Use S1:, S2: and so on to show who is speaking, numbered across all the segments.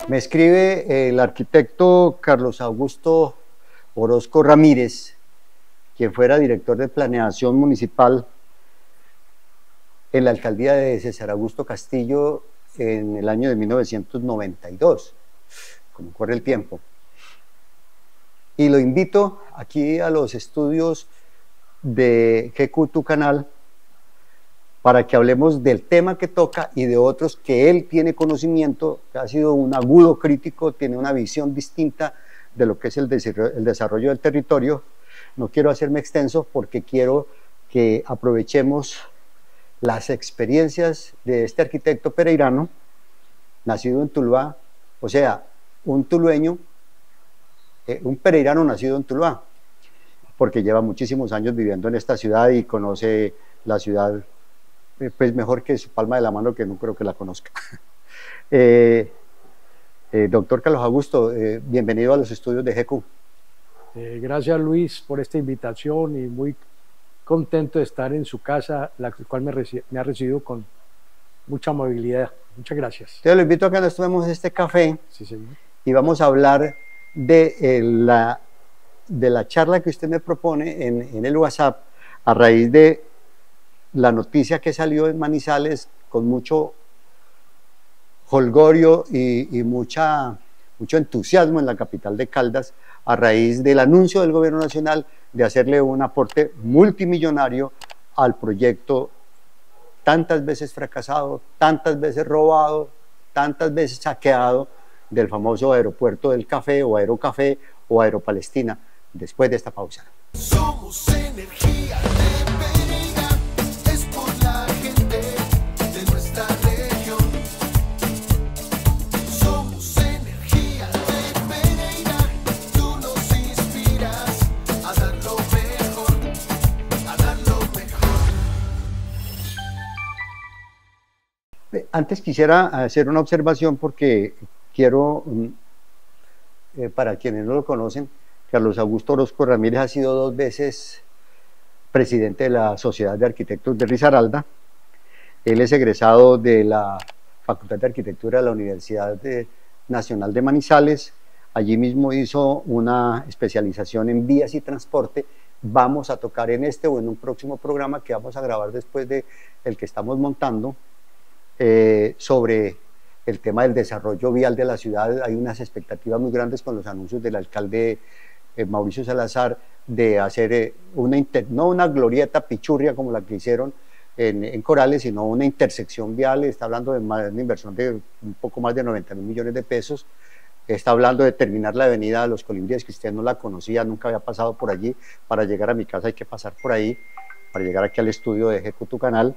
S1: Me escribe el arquitecto Carlos Augusto Orozco Ramírez, quien fuera director de planeación municipal en la alcaldía de César Augusto Castillo en el año de 1992, como corre el tiempo. Y lo invito aquí a los estudios de GQ Tu Canal para que hablemos del tema que toca y de otros que él tiene conocimiento, que ha sido un agudo crítico, tiene una visión distinta de lo que es el desarrollo del territorio. No quiero hacerme extenso porque quiero que aprovechemos las experiencias de este arquitecto pereirano, nacido en Tuluá, o sea, un tulueño, un pereirano nacido en Tuluá, porque lleva muchísimos años viviendo en esta ciudad y conoce la ciudad pues mejor que su palma de la mano, que no creo que la conozca. Doctor Carlos Augusto, bienvenido a los estudios de GQ.
S2: Gracias, Luis, por esta invitación y muy contento de estar en su casa, la cual me ha recibido con mucha amabilidad. Muchas gracias.
S1: Te lo invito a que nos tomemos este café.
S2: Sí, señor.
S1: Y vamos a hablar de la charla que usted me propone en el WhatsApp a raíz de la noticia que salió en Manizales con mucho jolgorio y mucho entusiasmo en la capital de Caldas a raíz del anuncio del gobierno nacional de hacerle un aporte multimillonario al proyecto tantas veces fracasado, tantas veces robado, tantas veces saqueado del famoso aeropuerto del Café o Aerocafé o Aeropalestina. Después de esta pausa.
S3: Somos energía de Pereira, es por la gente de nuestra región. Somos energía de Pereira, tú nos inspiras a dar lo mejor, a dar lo mejor.
S1: Antes quisiera hacer una observación porque quiero, para quienes no lo conocen, Carlos Augusto Orozco Ramírez ha sido 2 veces presidente de la Sociedad de Arquitectos de Risaralda. Él es egresado de la Facultad de Arquitectura de la Universidad Nacional de Manizales. Allí mismo hizo una especialización en vías y transporte. Vamos a tocar en este o en un próximo programa que vamos a grabar después del que estamos montando sobre el tema del desarrollo vial de la ciudad. Hay unas expectativas muy grandes con los anuncios del alcalde Mauricio Salazar de hacer no una glorieta pichurria como la que hicieron en Corales, sino una intersección vial. Está hablando de una inversión de un poco más de 90.000 millones de pesos. Está hablando de terminar la avenida de los Colindres, que usted no la conocía, nunca había pasado por allí. Para llegar a mi casa hay que pasar por ahí, para llegar aquí al estudio de GQ Tu Canal.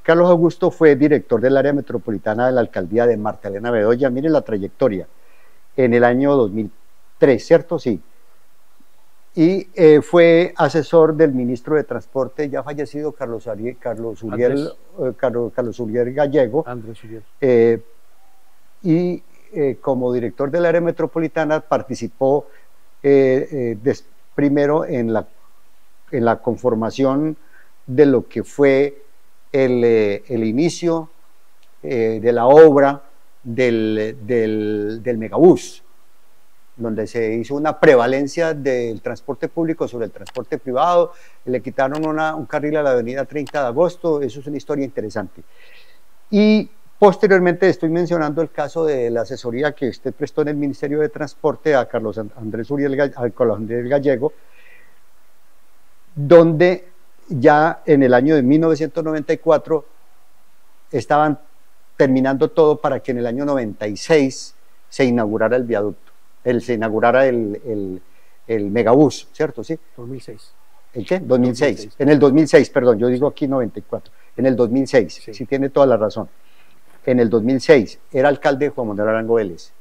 S1: Carlos Augusto fue director del área metropolitana de la alcaldía de Marta Elena Bedoya. Miren la trayectoria, en el año 2003, ¿cierto? Sí. Y fue asesor del ministro de Transporte, ya fallecido, Carlos Uriel Gallego.
S2: Andrés Uriel.
S1: Y como director del área metropolitana participó primero en la conformación de lo que fue el inicio de la obra del megabús, donde se hizo una prevalencia del transporte público sobre el transporte privado. Le quitaron un carril a la avenida 30 de agosto, eso es una historia interesante. Y posteriormente estoy mencionando el caso de la asesoría que usted prestó en el Ministerio de Transporte a Carlos Andrés Gallego, donde ya en el año de 1994 estaban terminando todo para que en el año 96 se inaugurara el viaducto, se inaugurara el megabús, ¿cierto? ¿Sí?
S2: 2006.
S1: ¿El qué? 2006. En el 2006, perdón, yo digo aquí 94. En el 2006, sí tiene toda la razón. En el 2006 era alcalde Juan Manuel Arango Vélez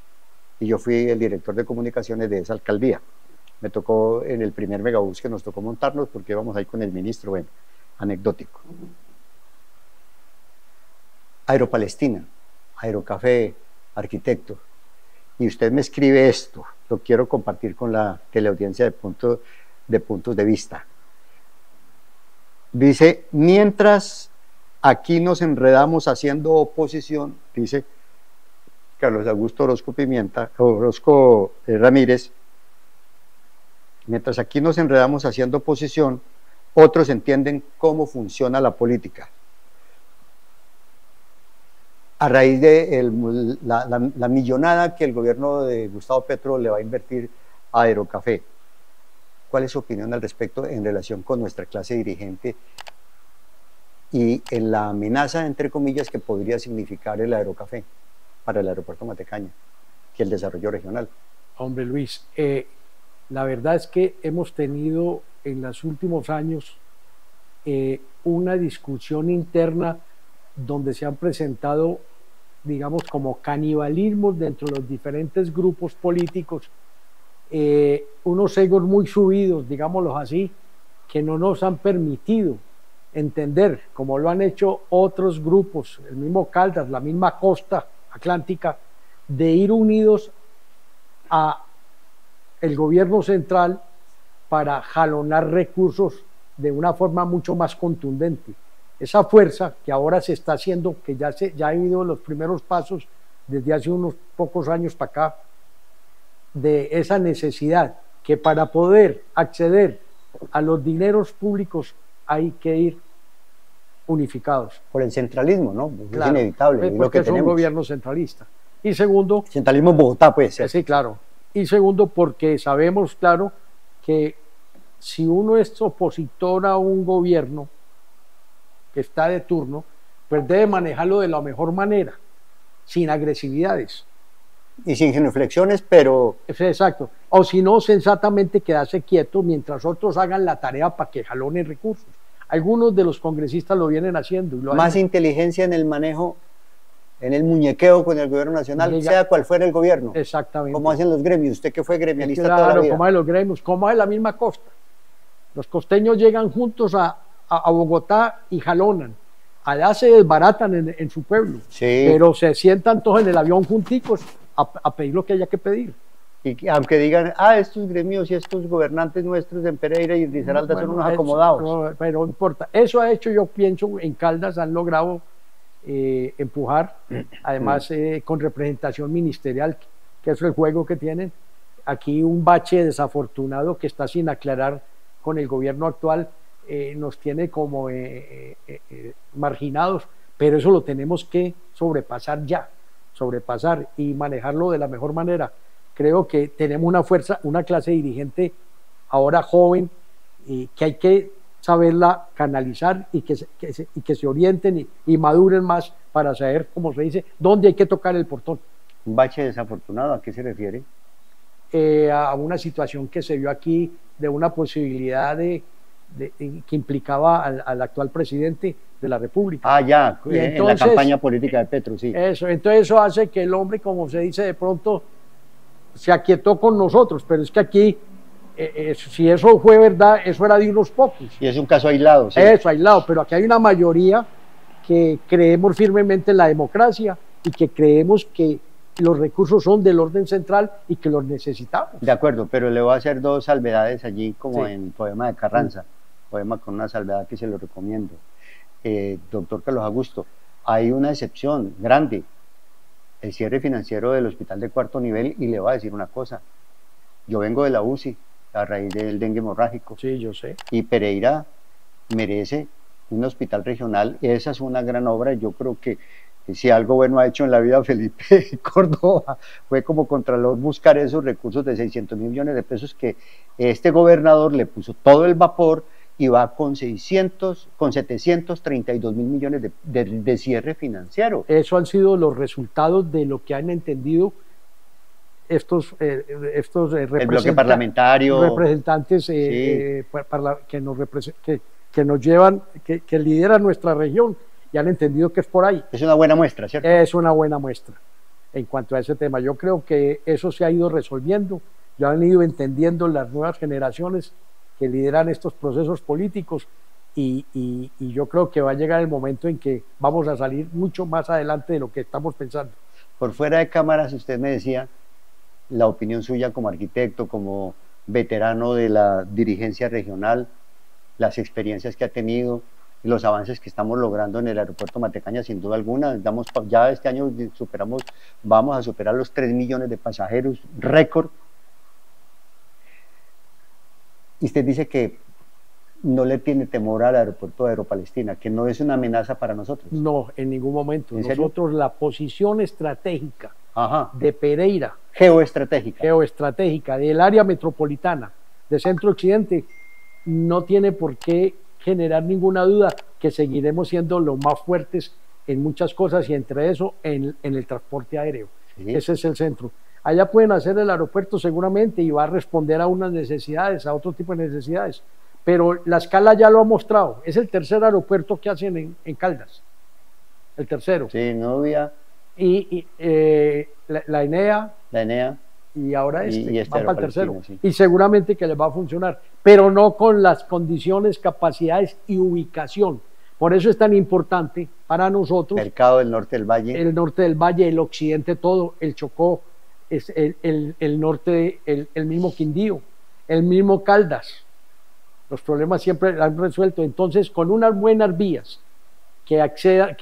S1: y yo fui el director de comunicaciones de esa alcaldía. Me tocó en el primer megabús que nos tocó montarnos porque íbamos ahí con el ministro, bueno, anecdótico. Aeropalestina, Aerocafé, arquitecto. Y usted me escribe esto, lo quiero compartir con la teleaudiencia de puntos de vista. Dice, mientras aquí nos enredamos haciendo oposición, dice, Carlos Augusto Orozco Pimienta, Orozco Ramírez, mientras aquí nos enredamos haciendo oposición, otros entienden cómo funciona la política. A raíz de la millonada que el gobierno de Gustavo Petro le va a invertir a Aerocafé, ¿cuál es su opinión al respecto en relación con nuestra clase dirigente y en la amenaza, entre comillas, que podría significar el Aerocafé para el aeropuerto Matecaña y el desarrollo regional?
S2: Hombre, Luis, la verdad es que hemos tenido en los últimos años una discusión interna donde se han presentado, digamos, como canibalismos dentro de los diferentes grupos políticos, unos egos muy subidos, digámoslo así, que no nos han permitido entender, como lo han hecho otros grupos, el mismo Caldas, la misma costa atlántica, de ir unidos a el gobierno central para jalonar recursos de una forma mucho más contundente. Esa fuerza que ahora se está haciendo, que ya ha habido los primeros pasos desde hace unos pocos años para acá, de esa necesidad que para poder acceder a los dineros públicos hay que ir unificados.
S1: Por el centralismo, ¿no?
S2: Claro,
S1: es inevitable.
S2: porque es un gobierno centralista. Y segundo,
S1: centralismo en Bogotá, pues.
S2: sí, claro. Y segundo, porque sabemos, claro, que si uno es opositor a un gobierno que está de turno, pues debe manejarlo de la mejor manera, sin agresividades.
S1: Y sin genuflexiones, pero...
S2: Exacto. O si no, sensatamente quedarse quieto mientras otros hagan la tarea para que jalonen recursos. Algunos de los congresistas lo vienen haciendo. Y lo
S1: más inteligencia en el manejo, en el muñequeo con el gobierno nacional, sea cual fuera el gobierno.
S2: Exactamente.
S1: Como hacen los gremios. Usted que fue gremialista
S2: claro,
S1: toda la vida.
S2: Como hacen los gremios, como es la misma costa. Los costeños llegan juntos a Bogotá y jalonan. Allá se desbaratan en su pueblo.
S1: Sí.
S2: Pero se sientan todos en el avión junticos a pedir lo que haya que pedir.
S1: Y que, aunque digan, estos gremios y estos gobernantes nuestros en Pereira y en Risaralda son unos acomodados.
S2: Pero no importa. Eso ha hecho, yo pienso, en Caldas han logrado empujar, además con representación ministerial, que es el juego que tienen. Aquí un bache desafortunado que está sin aclarar con el gobierno actual, nos tiene como marginados, pero eso lo tenemos que sobrepasar ya, sobrepasar y manejarlo de la mejor manera. Creo que tenemos una fuerza, una clase dirigente ahora joven, que hay que saberla canalizar y que se orienten y maduren más para saber, como se dice, dónde hay que tocar el portón.
S1: ¿Un bache desafortunado? ¿A qué se refiere?
S2: A una situación que se vio aquí de una posibilidad que implicaba al actual presidente de la República.
S1: Ya,
S2: y entonces,
S1: en la campaña política de Petro, sí.
S2: Entonces eso hace que el hombre, como se dice, de pronto se aquietó con nosotros, pero es que aquí, si eso fue verdad, eso era de unos pocos.
S1: Y es un caso aislado, sí.
S2: Eso, aislado, pero aquí hay una mayoría que creemos firmemente en la democracia y que creemos que los recursos son del orden central y que los necesitamos.
S1: De acuerdo, pero le voy a hacer dos salvedades allí, como
S2: sí.
S1: en Poema de Carranza, poema con una salvedad que se lo recomiendo. Doctor Carlos Augusto, hay una excepción grande, el cierre financiero del hospital de cuarto nivel, y le voy a decir una cosa, yo vengo de la UCI a raíz del dengue hemorrágico.
S2: Sí, yo sé.
S1: Y Pereira merece un hospital regional, esa es una gran obra. Yo creo que si algo bueno ha hecho en la vida Felipe Córdoba fue como contralor buscar esos recursos de 600 mil millones de pesos que este gobernador le puso todo el vapor y va con 732 mil millones de cierre financiero.
S2: Eso han sido los resultados de lo que han entendido estos
S1: el bloque parlamentario,
S2: representantes
S1: sí.
S2: que nos llevan, que lideran nuestra región y han entendido que es por ahí.
S1: Es una buena muestra, ¿cierto?
S2: Es una buena muestra en cuanto a ese tema. Yo creo que eso se ha ido resolviendo, ya han ido entendiendo las nuevas generaciones que lideran estos procesos políticos y yo creo que va a llegar el momento en que vamos a salir mucho más adelante de lo que estamos pensando.
S1: Por fuera de cámaras, usted me decía la opinión suya como arquitecto, como veterano de la dirigencia regional, las experiencias que ha tenido, y los avances que estamos logrando en el aeropuerto Matecaña, sin duda alguna. Ya este año vamos a superar los 3 millones de pasajeros, récord. Y usted dice que no le tiene temor al aeropuerto de Aeropalestina, que no es una amenaza para nosotros.
S2: No, en ningún momento.
S1: ¿En serio?
S2: Nosotros la posición estratégica
S1: Ajá.
S2: de Pereira,
S1: Geoestratégica.
S2: geoestratégica del área metropolitana de Centro Occidente, no tiene por qué generar ninguna duda que seguiremos siendo los más fuertes en muchas cosas y entre eso en el transporte aéreo.
S1: Sí.
S2: Ese es el centro. Allá pueden hacer el aeropuerto seguramente y va a responder a unas necesidades, a otro tipo de necesidades. Pero la escala ya lo ha mostrado. Es el tercer aeropuerto que hacen en Caldas. El tercero.
S1: Sí, Novia,
S2: Y la ENEA
S1: la ENEA.
S2: y ahora
S1: Y este
S2: van para el tercero.
S1: Aeropalestina, sí.
S2: Y seguramente que les va a funcionar, pero no con las condiciones, capacidades y ubicación. Por eso es tan importante para nosotros
S1: Mercado del Norte del Valle.
S2: el norte del valle, el occidente todo, el Chocó, es el norte, el mismo Quindío, el mismo Caldas. Los problemas siempre los han resuelto. Entonces, con unas buenas vías que accedan,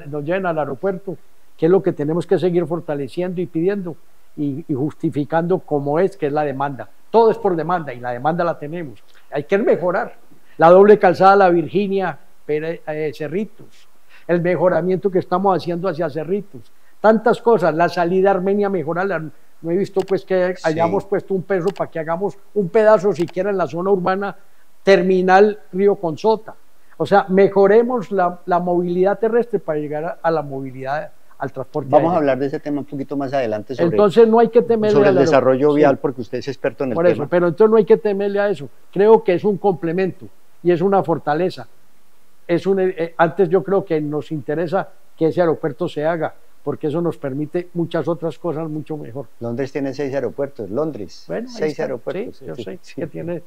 S2: nos lleven al aeropuerto, que es lo que tenemos que seguir fortaleciendo y pidiendo y justificando como es, que es la demanda. Todo es por demanda y la demanda la tenemos. Hay que mejorar. La doble calzada La Virginia, Cerritos, el mejoramiento que estamos haciendo hacia Cerritos, tantas cosas, la salida a Armenia, mejorarla. No he visto pues que hayamos puesto un peso para que hagamos un pedazo siquiera en la zona urbana, terminal Río Consota. O sea, mejoremos la movilidad terrestre para llegar a la movilidad, al transporte
S1: Vamos
S2: aéreo.
S1: a hablar de ese tema un poquito más adelante sobre,
S2: Entonces no hay que temerle
S1: sobre el
S2: al
S1: desarrollo
S2: sí,
S1: vial, porque usted es experto en el
S2: por
S1: tema.
S2: eso, pero entonces no hay que temerle a eso. Creo que es un complemento y es una fortaleza. Antes yo creo que nos interesa que ese aeropuerto se haga, porque eso nos permite muchas otras cosas mucho mejor.
S1: Londres tiene 6 aeropuertos, Londres,
S2: Bueno, ahí
S1: 6
S2: está.
S1: aeropuertos.
S2: Sí, yo sé
S1: Sí.
S2: que tiene.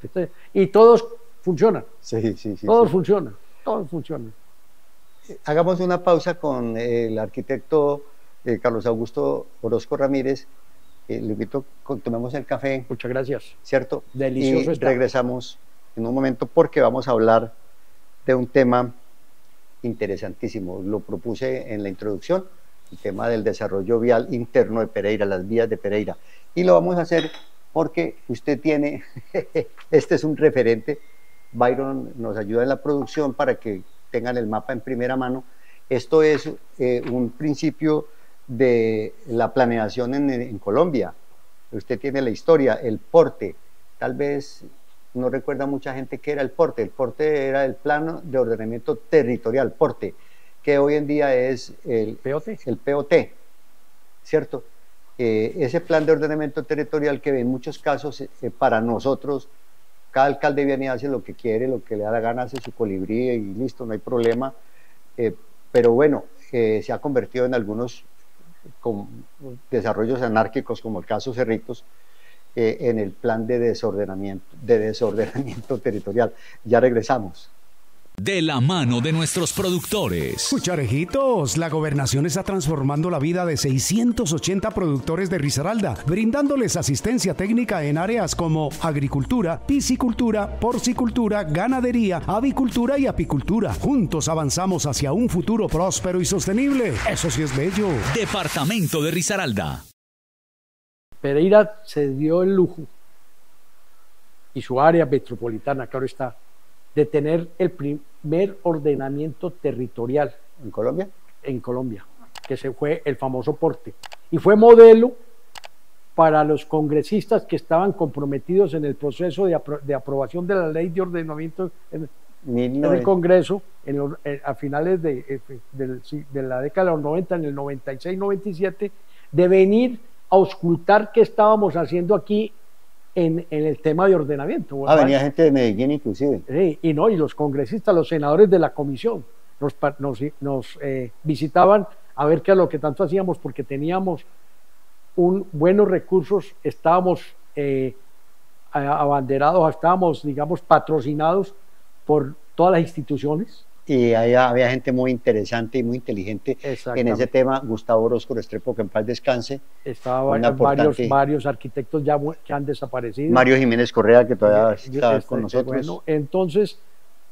S2: Y todos funcionan,
S1: Sí, sí, sí,
S2: todos
S1: sí.
S2: funcionan, todos funcionan.
S1: Hagamos una pausa con el arquitecto Carlos Augusto Orozco Ramírez. Le invito, tomemos el café,
S2: Muchas gracias.
S1: ¿cierto?
S2: Delicioso
S1: Y
S2: está.
S1: regresamos en un momento porque vamos a hablar de un tema interesantísimo. Lo propuse en la introducción, el tema del desarrollo vial interno de Pereira, las vías de Pereira. Y lo vamos a hacer porque usted tiene, este es un referente, Byron nos ayuda en la producción para que tengan el mapa en primera mano. Esto es un principio de la planeación en Colombia. Usted tiene la historia, el porte. Tal vez no recuerda mucha gente qué era el porte. El porte era el plano de ordenamiento territorial, porte, que hoy en día es el POT, ¿cierto? Ese plan de ordenamiento territorial que en muchos casos para nosotros, cada alcalde viene y hace lo que quiere, lo que le da la gana, hace su colibrí y listo, no hay problema. Pero bueno, se ha convertido en algunos desarrollos anárquicos, como el caso Cerritos, en el plan de desordenamiento territorial. Ya regresamos.
S4: De la mano de nuestros productores.
S5: Cucharejitos, la gobernación está transformando la vida de 680 productores de Risaralda, brindándoles asistencia técnica en áreas como agricultura, piscicultura, porcicultura, ganadería, avicultura y apicultura. Juntos avanzamos hacia un futuro próspero y sostenible. Eso sí es bello.
S4: Departamento de Risaralda.
S2: Pereira se dio el lujo, y su área metropolitana, que ahora está, de tener el primer ordenamiento territorial
S1: ¿En Colombia?
S2: en Colombia, que se fue el famoso porte. Y fue modelo para los congresistas que estaban comprometidos en el proceso de aprobación de la ley de ordenamiento en el Congreso a finales de la década de los 90, en el 96-97, de venir a auscultar qué estábamos haciendo aquí en el tema de ordenamiento.
S1: Venía gente de Medellín inclusive.
S2: Sí, y los congresistas, los senadores de la comisión nos visitaban a ver qué es lo que tanto hacíamos, porque teníamos buenos recursos, estábamos abanderados, estábamos, digamos, patrocinados por todas las instituciones.
S1: Y ahí había gente muy interesante y muy inteligente en ese tema. Gustavo Orozco Restrepo, que en paz descanse.
S2: Estaban varios arquitectos que han desaparecido.
S1: Mario Jiménez Correa, que todavía está con nosotros.
S2: Bueno, entonces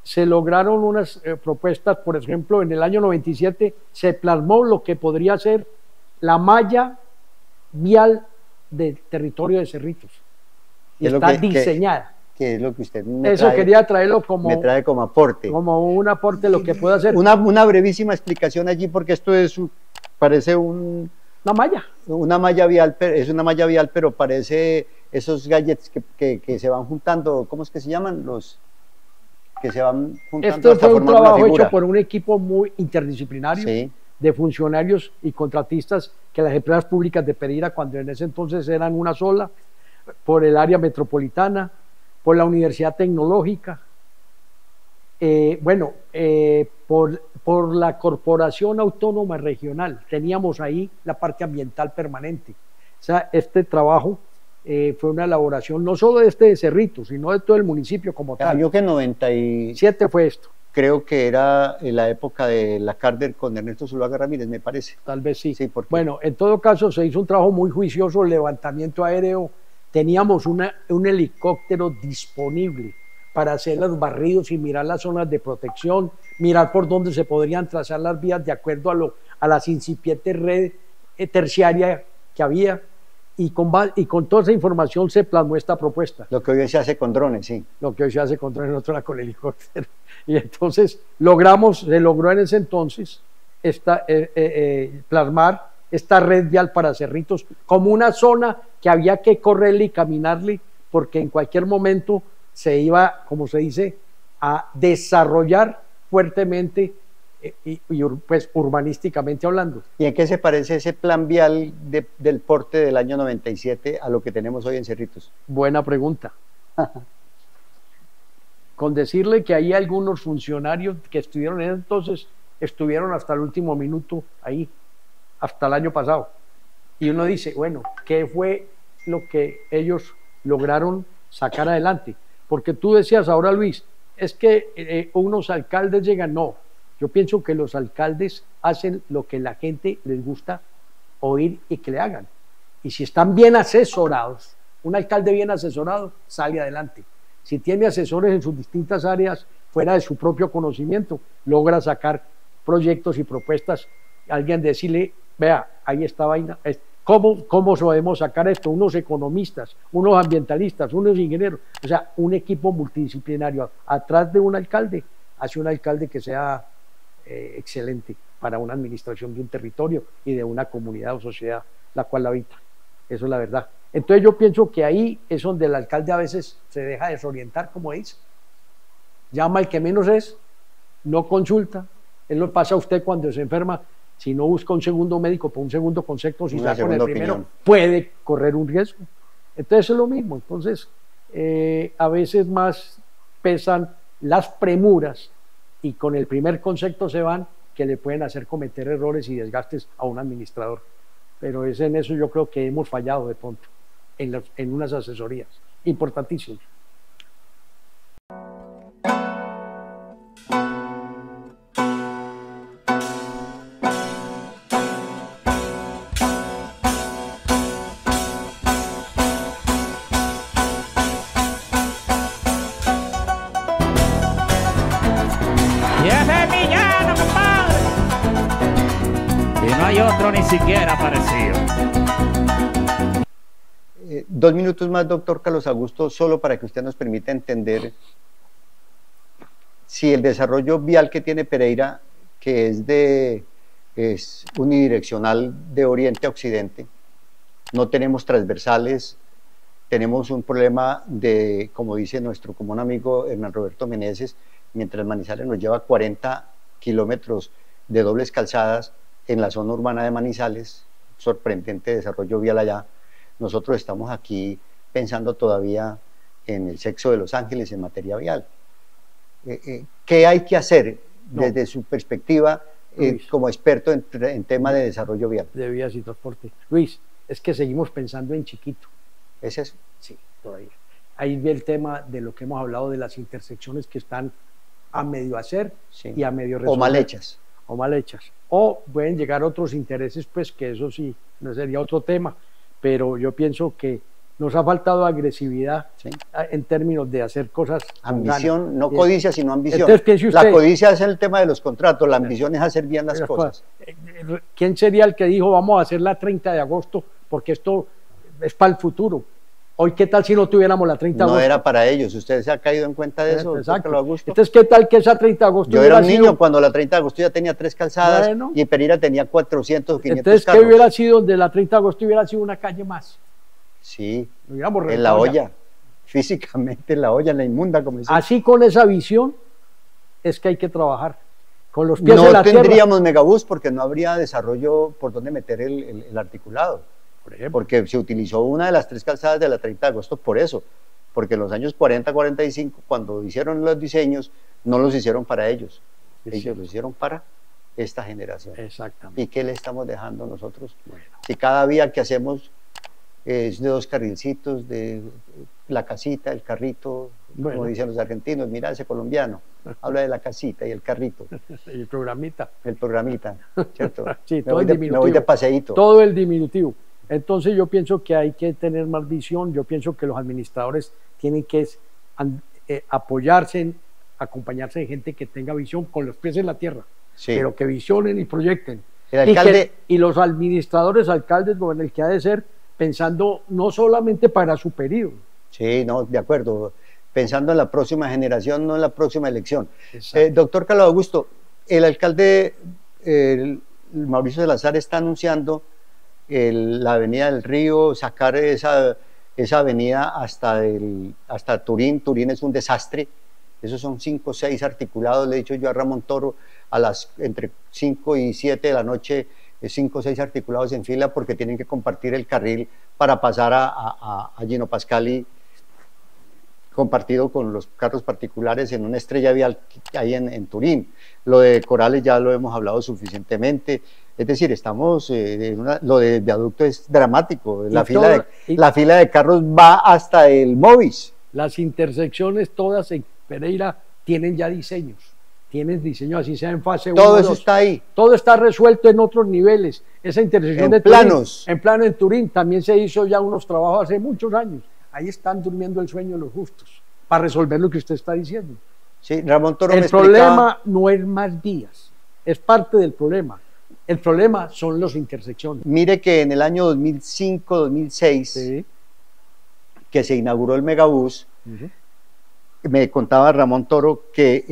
S2: se lograron unas propuestas, por ejemplo, en el año 97 se plasmó lo que podría ser la malla vial del territorio de Cerritos. Y
S1: Es lo
S2: está
S1: que-
S2: diseñada.
S1: Que es lo que usted me
S2: Eso
S1: trae,
S2: quería traerlo
S1: me trae como aporte.
S2: como un aporte de lo que puede hacer
S1: Una brevísima explicación allí, porque esto parece
S2: la malla.
S1: una malla vial, es una malla vial, pero parece esos gadgets que se van juntando, ¿cómo es que se llaman? Los que se van juntando
S2: Esto
S1: hasta
S2: fue un
S1: formar una
S2: trabajo
S1: figura.
S2: hecho por un equipo muy interdisciplinario
S1: Sí,
S2: de funcionarios y contratistas que las empresas públicas de Pereira, cuando en ese entonces eran una sola, por el área metropolitana, por la Universidad Tecnológica, por la Corporación Autónoma Regional. Teníamos ahí la parte ambiental permanente. O sea, este trabajo fue una elaboración no solo de este de Cerritos, sino de todo el municipio como tal.
S1: yo que 90 y
S2: 7 fue esto,
S1: creo que era en la época de la Carter con Ernesto Zuluaga Ramírez, me parece.
S2: tal vez sí.
S1: Sí, porque
S2: Bueno, en todo caso se hizo un trabajo muy juicioso, levantamiento aéreo, teníamos un helicóptero disponible para hacer los barridos y mirar las zonas de protección, mirar por dónde se podrían trazar las vías de acuerdo a las incipientes redes terciarias que había, y con toda esa información se plasmó esta propuesta.
S1: lo que hoy se hace con drones, sí.
S2: Lo que hoy se hace con drones, nosotros era con helicóptero. Y entonces se logró en ese entonces plasmar esta red vial para Cerritos como una zona que había que correrle y caminarle, porque en cualquier momento se iba, como se dice, a desarrollar fuertemente pues urbanísticamente hablando.
S1: ¿Y en qué se parece ese plan vial del porte del año 97 a lo que tenemos hoy en Cerritos?
S2: Buena pregunta. Con decirle que hay algunos funcionarios que estuvieron en ese entonces, estuvieron hasta el último minuto ahí, hasta el año pasado. Y uno dice, bueno, ¿qué fue lo que ellos lograron sacar adelante? Porque tú decías ahora, Luis, es que unos alcaldes llegan, no. Yo pienso que los alcaldes hacen lo que la gente les gusta oír y que le hagan. Y si están bien asesorados, un alcalde bien asesorado sale adelante. Si tiene asesores en sus distintas áreas fuera de su propio conocimiento, logra sacar proyectos y propuestas. Alguien decirle, vea, ahí está vaina. ¿Cómo podemos sacar esto? Unos economistas, unos ambientalistas, unos ingenieros. O sea, un equipo multidisciplinario atrás de un alcalde, hace un alcalde que sea excelente para una administración de un territorio y de una comunidad o sociedad la cual la habita. Eso es la verdad. Entonces yo pienso que ahí es donde el alcalde a veces se deja desorientar, como dice. Llama al que menos es, no consulta. Él lo pasa a usted cuando se enferma. Si no busca un segundo médico por un segundo concepto, si
S1: Una
S2: está con el
S1: segunda
S2: primero,
S1: opinión.
S2: puede correr un riesgo. Entonces es lo mismo. Entonces, a veces más pesan las premuras y con el primer concepto se van, que le pueden hacer cometer errores y desgastes a un administrador. Pero es en eso yo creo que hemos fallado de pronto, en unas asesorías importantísimas.
S6: Y ese es villano, compadre. Y no hay otro ni siquiera parecido.
S1: 2 minutos más, doctor Carlos Augusto, solo para que usted nos permita entender si el desarrollo vial que tiene Pereira, que es unidireccional de oriente a occidente, no tenemos transversales, tenemos un problema de, como dice nuestro común amigo Hernán Roberto Meneses, mientras Manizales nos lleva 40 kilómetros de dobles calzadas en la zona urbana de Manizales, sorprendente desarrollo vial allá. Nosotros estamos aquí pensando todavía en el sexo de Los Ángeles en materia vial. ¿Qué hay que hacer desde su perspectiva
S2: Luis,
S1: como experto en tema de desarrollo vial?
S2: de vías y transporte. Luis, es que seguimos pensando en chiquito.
S1: ¿Es eso?
S2: Sí, todavía. Ahí ve el tema de lo que hemos hablado de las intersecciones que están a medio hacer
S1: Sí.
S2: y a medio
S1: O
S2: resolver.
S1: mal hechas.
S2: O mal hechas. O pueden llegar otros intereses, pues que eso sí, no sería otro tema. Pero yo pienso que nos ha faltado agresividad
S1: Sí.
S2: en términos de hacer cosas con
S1: Ambición,
S2: ganas.
S1: no
S2: Bien.
S1: codicia, sino ambición.
S2: Entonces, piense
S1: La
S2: usted-
S1: codicia es el tema de los contratos, la ambición es hacer bien las cosas.
S2: ¿Quién sería el que dijo vamos a hacer la 30 de agosto porque esto es para el futuro? Hoy, ¿qué tal si no tuviéramos la 30 de
S1: No
S2: agosto?
S1: era para ellos, ¿usted se ha caído en cuenta de eso? doctor
S2: Exacto.
S1: Carlos Augusto?
S2: Entonces, ¿qué tal que esa 30 de agosto
S1: Yo era un
S2: hubiera
S1: niño
S2: sido-
S1: cuando la 30 de agosto ya tenía 3 calzadas
S2: Bueno.
S1: y Pereira tenía 400 o 500
S2: Entonces, ¿qué
S1: carros.
S2: hubiera sido donde la 30 de agosto hubiera sido una calle más?
S1: Sí,
S2: Lo hubiéramos
S1: en la
S2: reventado ya.
S1: olla, físicamente en la olla, en la inmunda, como dicen.
S2: Así con esa visión es que hay que trabajar. Con los pies
S1: No
S2: en la tierra.
S1: tendríamos megabús porque no habría desarrollo por donde meter el articulado.
S2: Por ejemplo.
S1: Porque se utilizó una de las 3 calzadas de la 30 de agosto por eso. Porque en los años 40, 45, cuando hicieron los diseños, no los hicieron para ellos.
S2: Es
S1: Ellos
S2: cierto.
S1: los hicieron para esta generación.
S2: Exactamente.
S1: ¿Y qué le estamos dejando nosotros?
S2: Bueno.
S1: Si cada vía que hacemos es de 2 carrilcitos, de la casita, el carrito,
S2: Bueno.
S1: como dicen los argentinos, mira ese colombiano, habla de la casita y el carrito,
S2: El programita.
S1: el programita, ¿cierto?
S2: Sí,
S1: me,
S2: todo
S1: voy
S2: en
S1: de, me
S2: diminutivo.
S1: voy de paseíto.
S2: Todo el diminutivo. Entonces yo pienso que hay que tener más visión, yo pienso que los administradores tienen que apoyarse, acompañarse de gente que tenga visión con los pies en la tierra,
S1: Sí.
S2: pero que visionen y proyecten.
S1: El
S2: Y que-
S1: alcalde-
S2: y los administradores, alcaldes, bueno, el que ha de ser pensando no solamente para su periodo.
S1: Sí, no, de acuerdo. Pensando en la próxima generación, no en la próxima elección.
S2: Exacto.
S1: Doctor Carlos Augusto, el alcalde Mauricio Salazar está anunciando la avenida del Río, sacar esa avenida hasta Turín. Turín es un desastre. Esos son 5 o 6 articulados. Le he dicho yo a Ramón Toro, entre 5 y 7 de la noche, 5 o 6 articulados en fila porque tienen que compartir el carril para pasar a Gino Pascali, compartido con los carros particulares en una estrella vial que hay en Turín. Lo de Corales ya lo hemos hablado suficientemente. Es decir, estamos lo de viaducto es dramático. La fila de carros va hasta el Movis.
S2: Las intersecciones todas en Pereira tienen ya diseños, tienen diseño así sea en fase 1.
S1: Todo eso está ahí.
S2: Todo está resuelto en otros niveles. Esa intersección
S1: En
S2: de
S1: planos.
S2: Turín, en plano en Turín, también se hizo ya unos trabajos hace muchos años. Ahí están durmiendo el sueño los justos para resolver lo que usted está diciendo.
S1: Sí, Ramón Toro me
S2: El
S1: explicaba.
S2: problema no es más vías, es parte del problema. El problema son las intersecciones.
S1: Mire que en el año 2005-2006,
S2: Sí.
S1: que se inauguró el megabús,
S2: Ujú.
S1: me contaba Ramón Toro que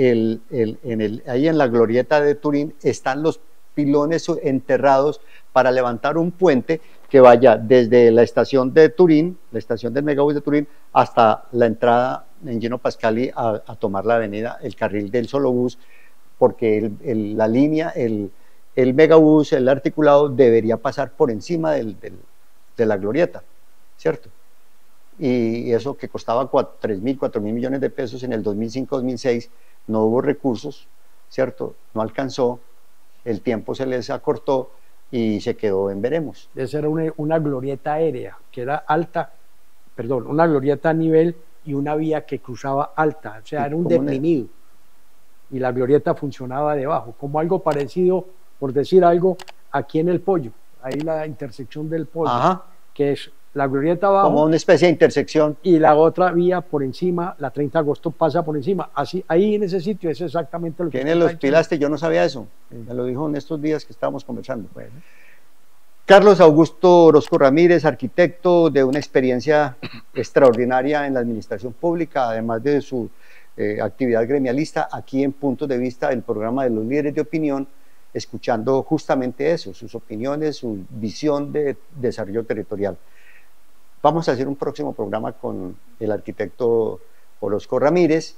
S1: ahí en la glorieta de Turín están los pilones enterrados para levantar un puente que vaya desde la estación de Turín, la estación del megabús de Turín, hasta la entrada en Gino Pascali a tomar la avenida, el carril del solobús, porque la línea, el megabús, el articulado, debería pasar por encima de la glorieta, ¿cierto? Y eso que costaba 3.000, 4.000 millones de pesos en el 2005-2006, no hubo recursos, ¿cierto? No alcanzó, el tiempo se les acortó y se quedó en veremos.
S2: Esa era una glorieta aérea, que era alta, perdón, una glorieta a nivel y una vía que cruzaba alta, o sea,
S1: ¿Y
S2: era un
S1: cómo
S2: deprimido. Y la glorieta funcionaba debajo, como algo parecido, por decir algo, aquí en el Pollo, ahí la intersección del Pollo,
S1: Ajá,
S2: que es la glorieta abajo
S1: como una especie de intersección.
S2: y la otra vía por encima, la 30 de agosto pasa por encima. Así, ahí en ese sitio es exactamente lo que
S1: Tiene
S2: usted
S1: los
S2: está diciendo.
S1: pilastres, yo no sabía eso, me lo dijo en estos días que estábamos conversando.
S2: Bueno,
S1: Carlos Augusto Orozco Ramírez, arquitecto de una experiencia extraordinaria en la administración pública, además de su actividad gremialista, aquí en Puntos de Vista, el programa de los líderes de opinión, escuchando justamente eso, sus opiniones, su visión de desarrollo territorial. Vamos a hacer un próximo programa con el arquitecto Orozco Ramírez.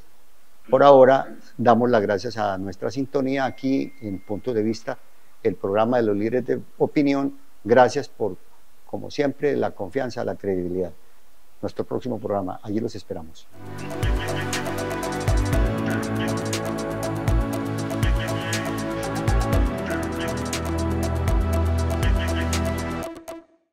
S1: Por ahora, damos las gracias a nuestra sintonía aquí en Puntos de Vista, el programa de los líderes de opinión. Gracias por, como siempre, la confianza, la credibilidad. Nuestro próximo programa, allí los esperamos.